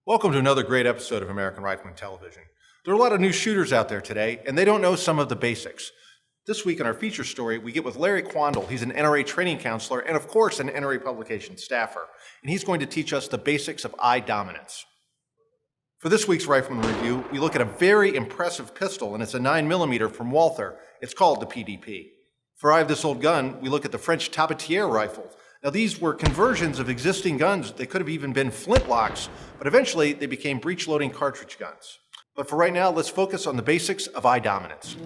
Welcome to another great episode of American Rifleman Television. There are a lot of new shooters out there today, and they don't know some of the basics. This week in our feature story, we get with Larry Quandahl. He's an NRA training counselor and, of course, an NRA publication staffer. And he's going to teach us the basics of eye dominance. For this week's Rifleman Review, we look at a very impressive pistol, and it's a 9mm from Walther. It's called the PDP. For Eye of This Old Gun, we look at the French Tabatiere rifle. Now, these were conversions of existing guns. They could have even been flintlocks, but eventually they became breech-loading cartridge guns. But for right now, let's focus on the basics of eye dominance.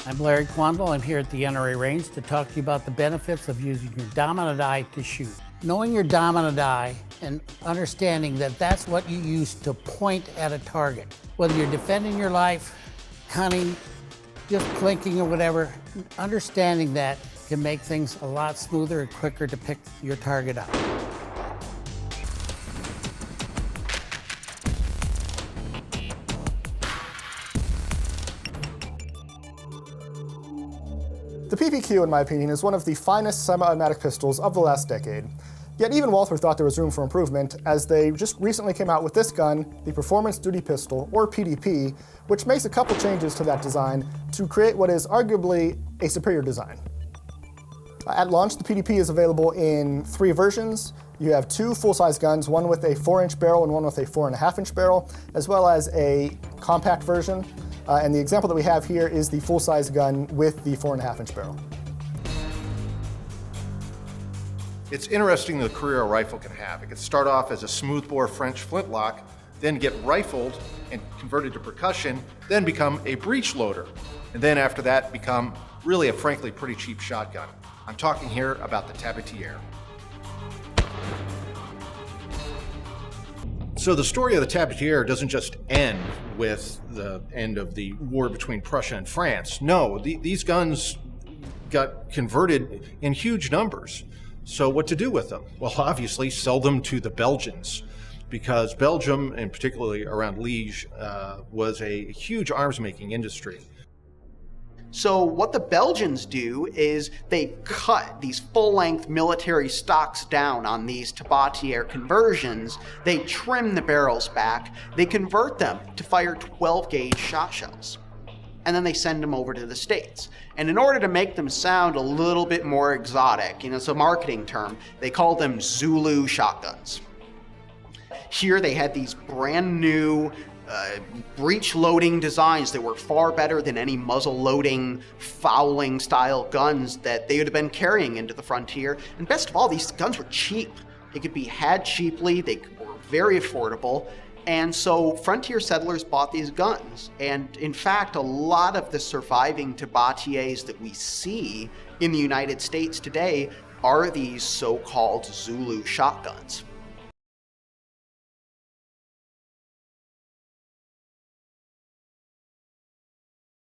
I'm Larry Quandahl. I'm here at the NRA range to talk to you about the benefits of using your dominant eye to shoot. Knowing your dominant eye and understanding that that's what you use to point at a target. Whether you're defending your life, hunting, just plinking or whatever, understanding that can make things a lot smoother and quicker to pick your target up. The PPQ, in my opinion, is one of the finest semi-automatic pistols of the last decade. Yet even Walther thought there was room for improvement, as they just recently came out with this gun, the Performance Duty Pistol, or PDP, which makes a couple changes to that design to create what is arguably a superior design. At launch, the PDP is available in 3 versions. You have 2 full-size guns, one with a 4-inch barrel and one with a 4.5-inch barrel, as well as a compact version. And the example that we have here is the full-size gun with the 4.5-inch barrel. It's interesting the career a rifle can have. It can start off as a smoothbore French flintlock, then get rifled and converted to percussion, then become a breechloader, and then after that become really a frankly pretty cheap shotgun. I'm talking here about the Tabatiere. So the story of the Tabatiere doesn't just end with the end of the war between Prussia and France. No, these guns got converted in huge numbers. So what to do with them? Well, obviously sell them to the Belgians, because Belgium, and particularly around Liège, was a huge arms-making industry. So what the Belgians do is they cut these full-length military stocks down on these Tabatiere conversions. They trim the barrels back. They convert them to fire 12-gauge shot shells. And then they send them over to the States. And in order to make them sound a little bit more exotic, it's a marketing term, they call them Zulu shotguns. Here they had these brand new breech-loading designs that were far better than any muzzle-loading, fowling-style guns that they would have been carrying into the frontier. And best of all, these guns were cheap. They could be had cheaply, they were very affordable. And so frontier settlers bought these guns. And in fact, a lot of the surviving Tabatieres that we see in the United States today are these so-called Zulu shotguns.